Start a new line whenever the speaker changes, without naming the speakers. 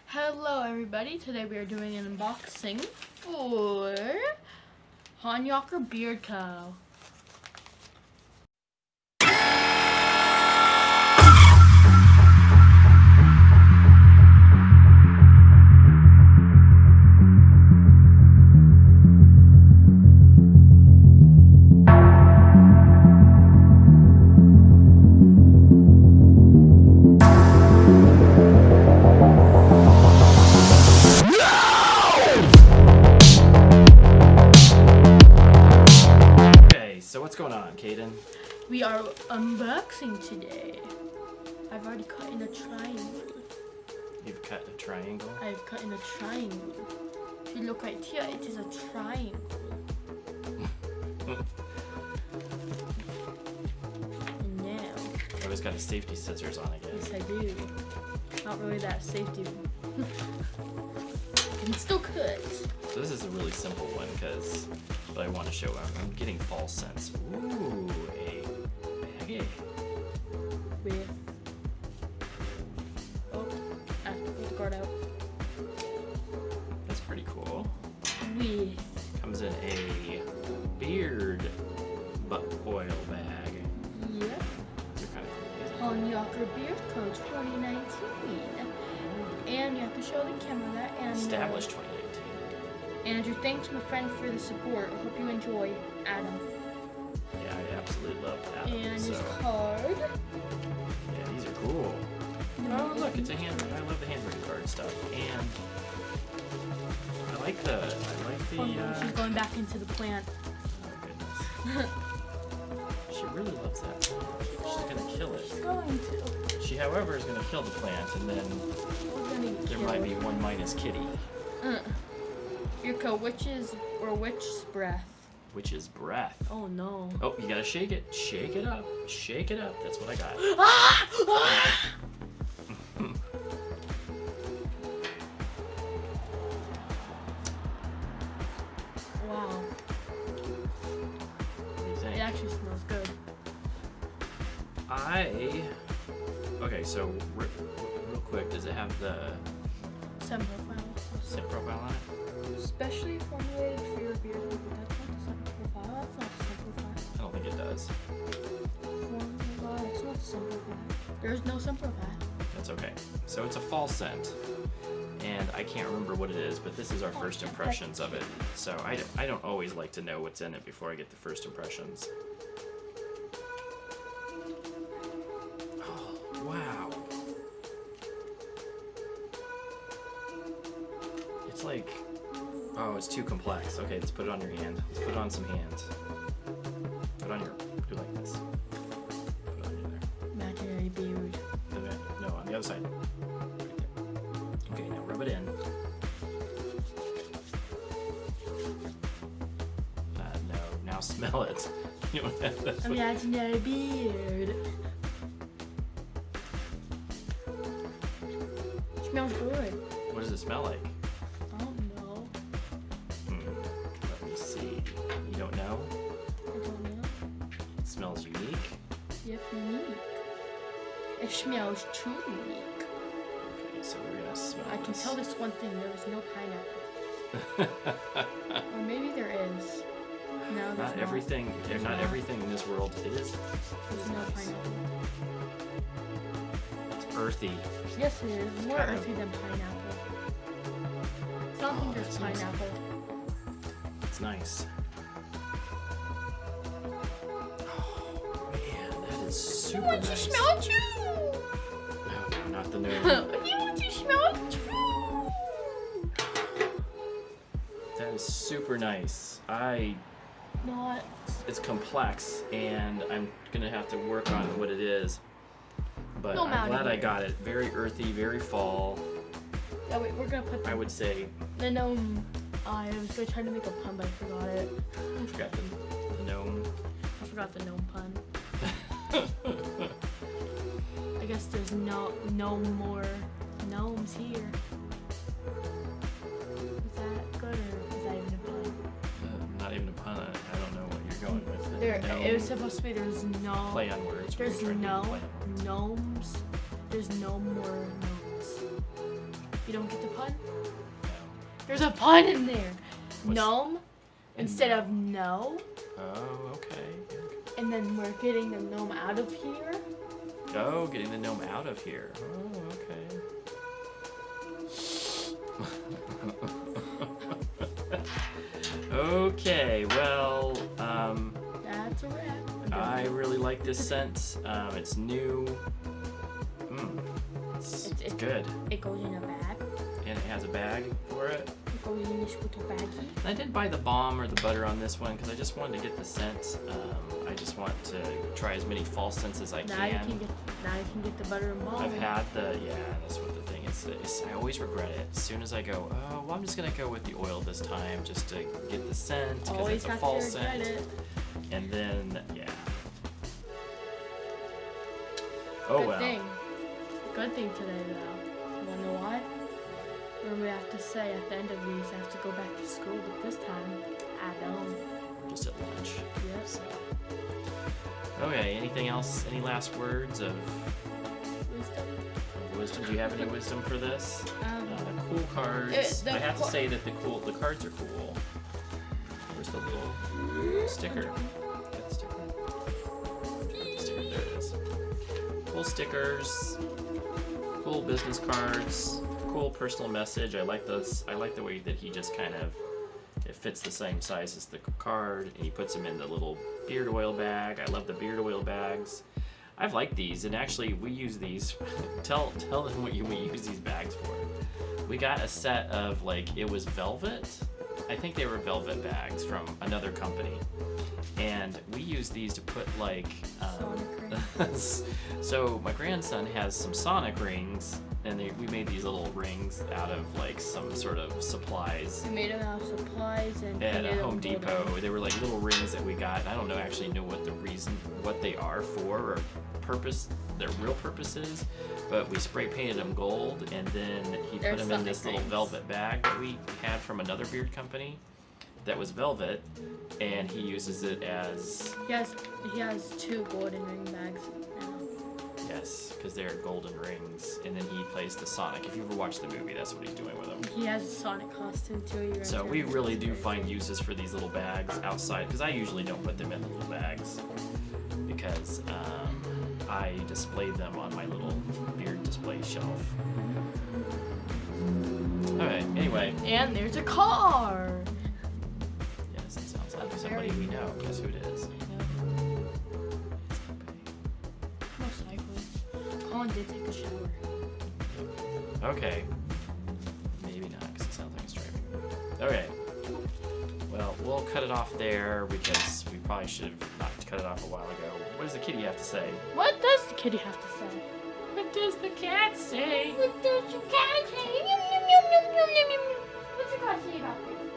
Hello everybody, today we are doing an unboxing for Honyocker Beard Co.
So what's going on, Kaden?
We are unboxing today. I've already cut in a triangle.
You've cut a triangle?
I've cut in a triangle. If you look right here, it is a triangle. And now...
Oh, it's got a safety scissors on it.
Yes, I do. Not really that safety. Can still cut.
So this is a really simple one but I want to show I'm getting fall scents. Ooh, a baggie.
With... Oh, I have to pull the card out.
That's pretty cool.
With...
Comes in a beard oil bag.
Yep.
These are kind of cool.
Honyocker Beard Co. 2019. And you have to show the camera that. And
Established 2019.
And your thanks, my friend, for the support. I hope you enjoy Adam.
Yeah, I absolutely love Adam.
And his card.
Yeah, these are cool. Oh, look, it's a handwritten. I love the handwritten card stuff. And I like the.
She's going back into the plant.
Oh goodness. She really loves that plant. She's gonna kill it.
She's going to.
She, however, is gonna kill the plant, and then there might be one minus Kitty.
Yurko, witch's breath.
Witch's breath.
Oh no.
Oh, you gotta shake it. Shake it up. Shake it up. That's what I got.
Wow.
What do you think?
It actually smells good.
Okay, so real quick, does it have the
Scent profile.
scent profile on it?
Specially formulated for your beard. That's not the scent profile. That's not the scent profile.
I don't think it does.
Formula. It's not the scent profile. There's no scent profile.
That's okay. So it's a fall scent, and I can't remember what it is, but this is our first impressions of it. So I don't always like to know what's in it before I get the first impressions. Oh, wow. It's like, oh, it's too complex. Okay, let's put it on your hand. Let's put it on some hands. Put it on your, do like this. Put it on your there.
Imaginary beard.
Okay, no, on the other side. Right there. Okay, now rub it in. No, now smell it. You don't have that.
Imaginary beard. Smells good.
What does it smell like?
I don't know.
Let me see. You don't know?
I don't know.
It smells unique.
Yep, unique. It smells too unique.
Okay, so we're gonna smell
I can tell this one thing. There is no pineapple. Or maybe there is. No, there's
Not everything.
There's
Not
not.
everything in this world is.
There's no pineapple.
It's earthy.
Yes, it is. More
Kind of.
earthy than pineapple. It's not think there's
that's nice.
pineapple.
It's nice. Oh man, that is super
You want
nice.
to smell too?
No, not the gnome.
You want to smell too?
That is super nice.
Not.
It's complex, and I'm gonna have to work on what it is. But
No
I'm
matter.
glad I got it. Very earthy, very fall.
Oh wait, we're gonna put
I would say.
the gnome. I was gonna try to make a pun, but I forgot it.
I forgot the gnome.
I forgot the gnome pun. I guess there's no more gnomes here. Is that good or is that even a pun?
Not even a pun. I don't know what you're going with.
There,
Gnome.
it was supposed to be. There's no.
Play on words.
There's
We're trying to
no
play on words.
gnomes. There's no more gnomes. You don't get the pun?
No.
There's a pun in there.
What's-
Gnome instead of no.
Oh, okay.
And then we're getting the gnome out of here.
Oh, getting the gnome out of here. Oh, okay. Okay, well,
That's a wrap.
I really like this scent. It's new. It's good.
It goes in a bag.
And it has a bag for it.
It goes in this little baggie.
I didn't buy the balm or the butter on this one because I just wanted to get the scent. I just want to try as many false scents as I
Now you can get the butter and balm.
I've had that's what the thing is. I always regret it. As soon as I go, oh, well, I'm just going to go with the oil this time just to get the scent because
Always
it's a
have
false
to regret
scent.
it.
And then, yeah. Oh,
Good
well.
thing. Good thing today, though. You wanna know why? Or we have to say at the end of these, I have to go back to school, but this time, I don't.
Just at lunch.
Yep.
So. Okay, anything else? Any last words of wisdom? Do you have any wisdom for this? Cool cards. I have to say that the cards are cool. Where's the little sticker? Got the sticker. There it is. Cool stickers. Cool business cards. Cool personal message. I like those. I like the way that he just kind of, it fits the same size as the card, and he puts them in the little beard oil bag. I love the beard oil bags. I've liked these, and actually we use these. Tell them what we use these bags for. We got a set of, like, it was velvet. I think they were velvet bags from another company, and we use these to put, like, so my grandson has some Sonic rings, and we made these little rings out of, like, some sort of supplies.
We made them out of supplies and
At a Home Depot. They were like little rings that we got. I don't actually know what they are for or purpose, their real purpose is, but we spray painted them gold, and then he put them in this little velvet bag that we had from another beard company that was velvet, and he uses it as...
He has 2 golden ring bags now.
Yes, because they're golden rings, and then he plays the Sonic. If you ever watched the movie, that's what he's doing with them.
He has a Sonic costume too.
So we really do find uses for these little bags outside, because I usually don't put them in the little bags, because I display them on my little beard display shelf. Alright, anyway.
And there's a car!
Yes, it sounds like somebody we know. Guess who it is?
Most likely. Colin did take a shower.
Okay. Maybe not, because it sounds like it's driving. Okay. Well, we'll cut it off there, because we probably should have not cut it off a while ago. What does the kitty have to say?
What does the kitty have to say?
What does the cat say?
What does the cat say? What's the cat say about this?